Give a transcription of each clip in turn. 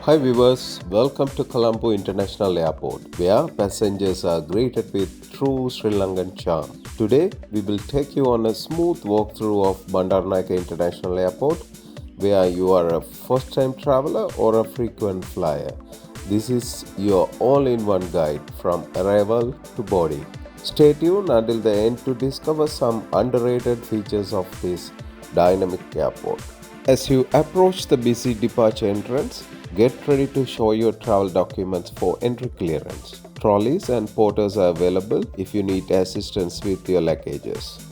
Hi viewers, welcome to Colombo International Airport, where passengers are greeted with true Sri Lankan charm. Today, we will take you on a smooth walkthrough of Bandaranaike International Airport, where you are a first-time traveler or a frequent flyer. This is your all-in-one guide from arrival to boarding. Stay tuned until the end to discover some underrated features of this dynamic airport. As you approach the busy departure entrance, get ready to show your travel documents for entry clearance. Trolleys and porters are available if you need assistance with your luggages.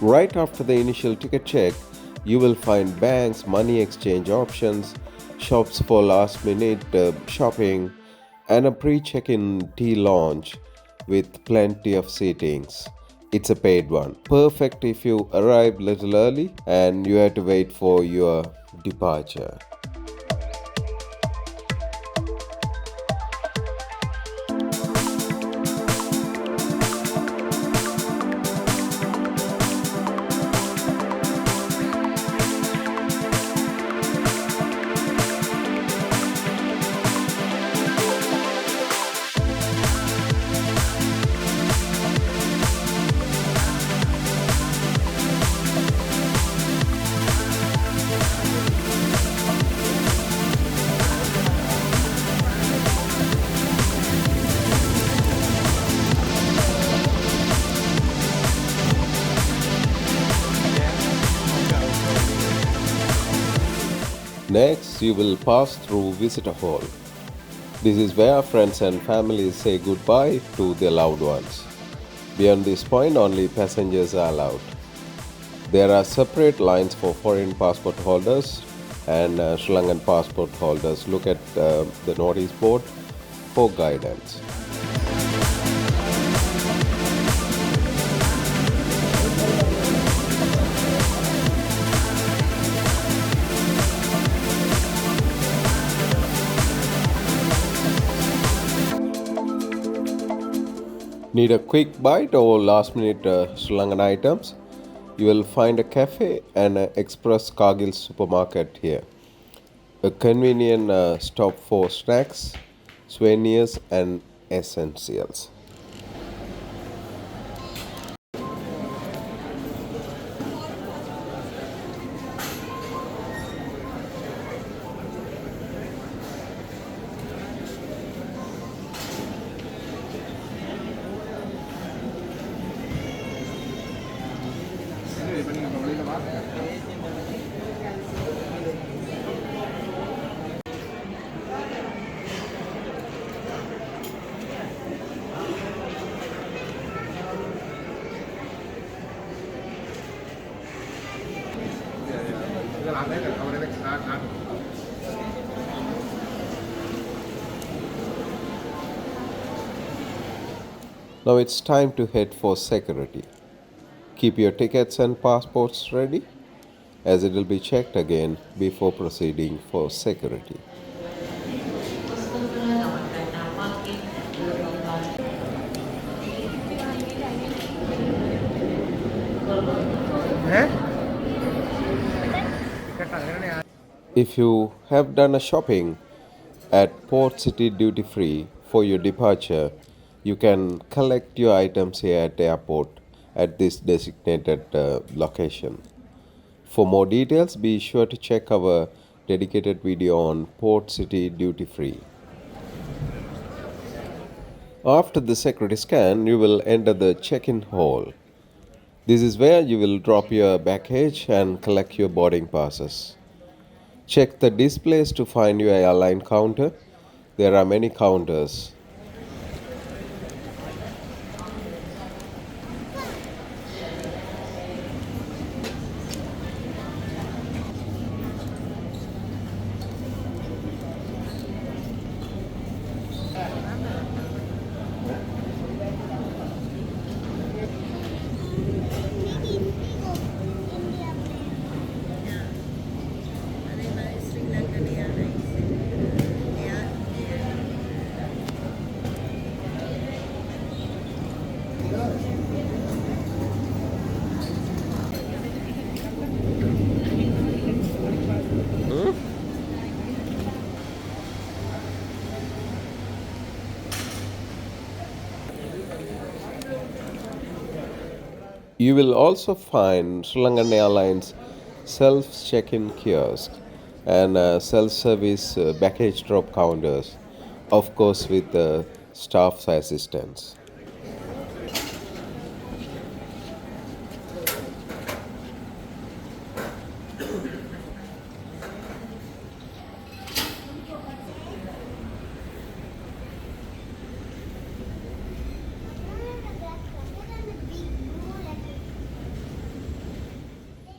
Right after the initial ticket check, you will find banks, money exchange options, shops for last minute shopping, and a pre check in tea lounge with plenty of seatings. It's a paid one. Perfect if you arrive little early and you have to wait for your departure. Next, you will pass through Visitor Hall. This is where friends and families say goodbye to their loved ones. Beyond this point, only passengers are allowed. There are separate lines for foreign passport holders and Sri Lankan passport holders. Look at the notice board for guidance. Need a quick bite or last minute Sri Lankan items? You will find a cafe and an express Cargill supermarket here. A convenient stop for snacks, souvenirs and essentials. Now it's time to head for security. Keep your tickets and passports ready, as it will be checked again before proceeding for security. If you have done a shopping at Port City Duty Free for your departure, you can collect your items here at the airport at this designated location. For more details, be sure to check our dedicated video on Port City Duty Free. After the security scan, you will enter the check-in hall. This is where you will drop your baggage and collect your boarding passes. Check the displays to find your airline counter. There are many counters. You will also find SriLankan Airlines self check-in kiosk and self-service baggage drop counters, of course with staff's assistance.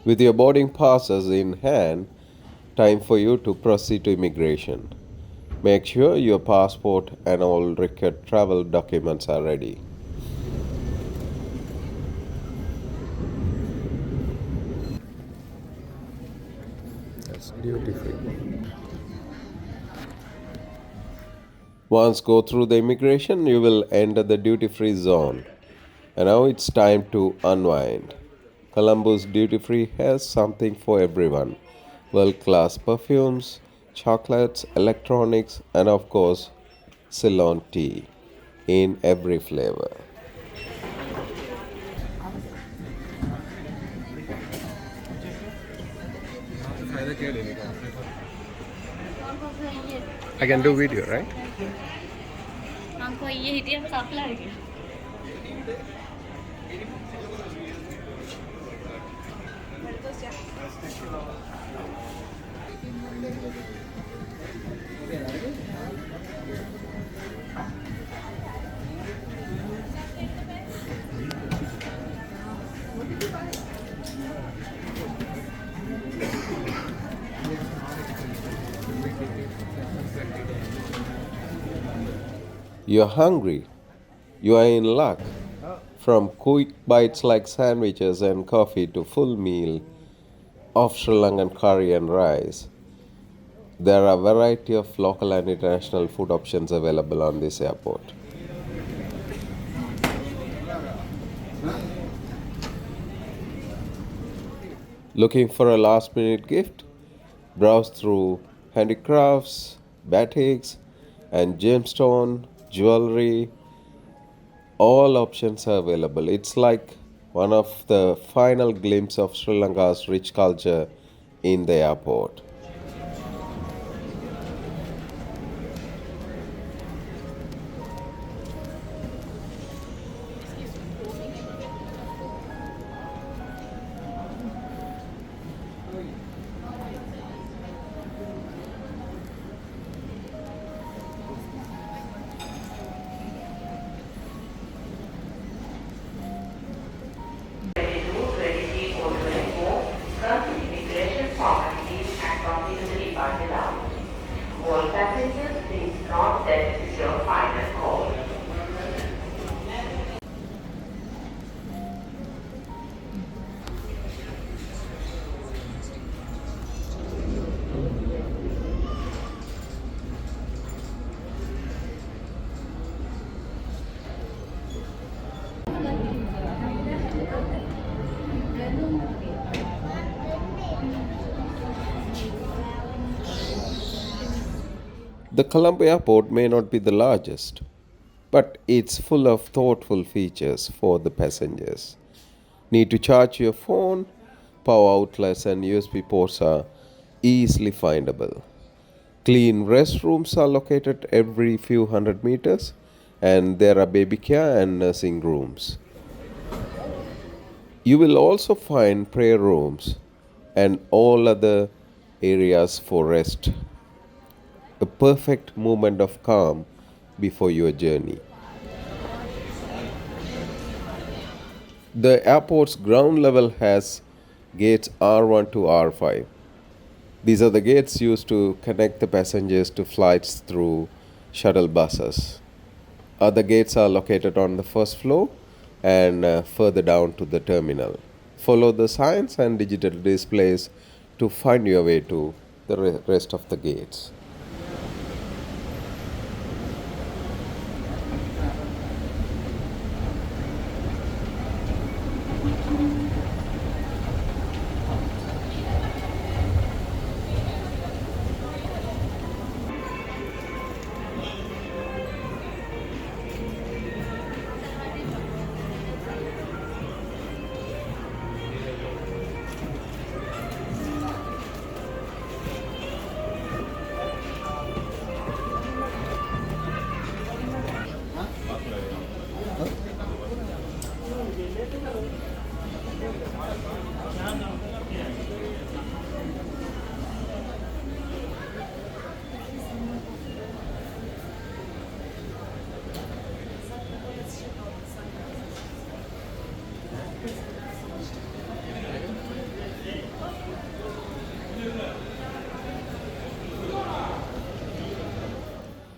With your boarding passes in hand, time for you to proceed to immigration. Make sure your passport and all required travel documents are ready. That's duty free. Once go through the immigration, you will enter the duty free zone. And now it's time to unwind. Colombo's duty free has something for everyone: world class perfumes, chocolates, electronics, and of course, Ceylon tea in every flavor. I can do video, right? हमको ये हिटिया साफ लगे You're hungry. You are in luck. From quick bites like sandwiches and coffee to full meal of Sri Lankan curry and rice, there are a variety of local and international food options available on this airport. Looking for a last minute gift? Browse through handicrafts, batiks, and gemstone, jewelry. All options are available. It's like one of the final glimpse of Sri Lanka's rich culture in the airport. Immigration formalities and completely are allowed. All passengers, please note that this is your final call. The Colombo Airport may not be the largest, but it's full of thoughtful features for the passengers. Need to charge your phone? Power outlets and USB ports are easily findable. Clean restrooms are located every few hundred meters, and there are baby care and nursing rooms. You will also find prayer rooms and all other areas for rest. A perfect moment of calm before your journey. The airport's ground level has gates R1 to R5. These are the gates used to connect the passengers to flights through shuttle buses. Other gates are located on the first floor and further down to the terminal. Follow the signs and digital displays to find your way to the rest of the gates.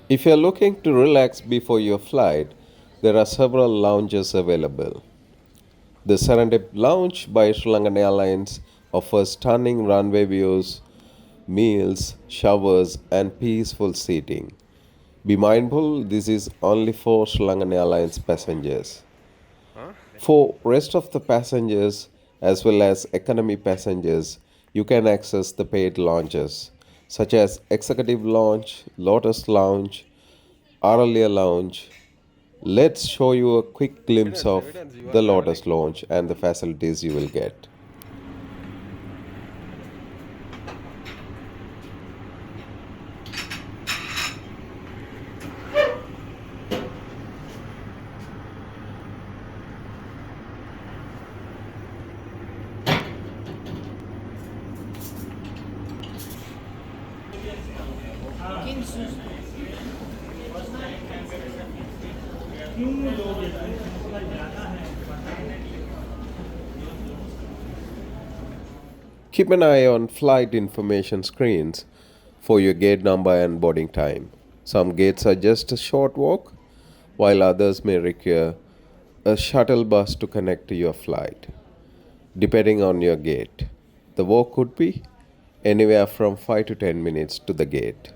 If you're looking to relax before your flight, there are several lounges available. The Serendib Lounge by SriLankan Airlines offers stunning runway views, meals, showers, and peaceful seating. Be mindful, this is only for SriLankan Airlines passengers. For rest of the passengers as well as economy passengers, you can access the paid lounges such as Executive Lounge, Lotus Lounge, Aralia Lounge. Let's show you a quick glimpse of the Lotus Lounge and the facilities you will get. Keep an eye on flight information screens for your gate number and boarding time. Some gates are just a short walk, while others may require a shuttle bus to connect to your flight. Depending on your gate, the walk could be anywhere from 5 to 10 minutes to the gate.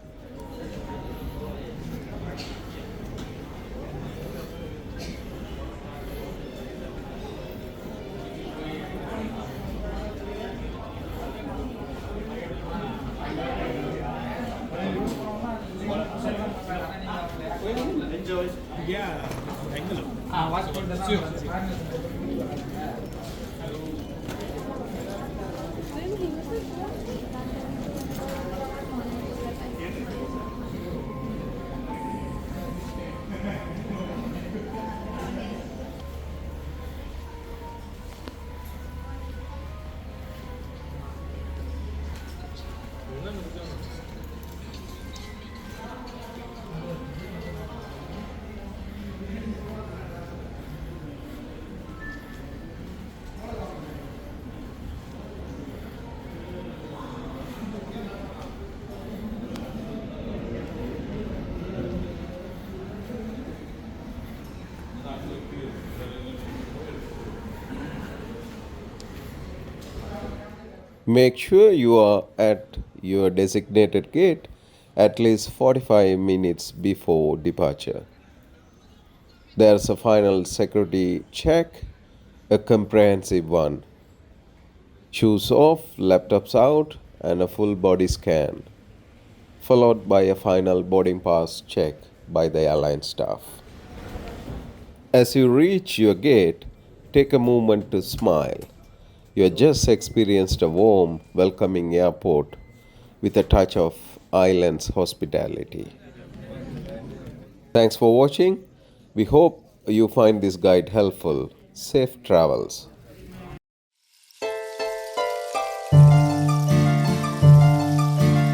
Make sure you are at your designated gate at least 45 minutes before departure. There's a final security check, a comprehensive one. Shoes off, laptops out, and a full body scan, followed by a final boarding pass check by the airline staff. As you reach your gate, take a moment to smile. You have just experienced a warm, welcoming airport with a touch of island's hospitality. Thanks for watching. We hope you find this guide helpful. Safe travels.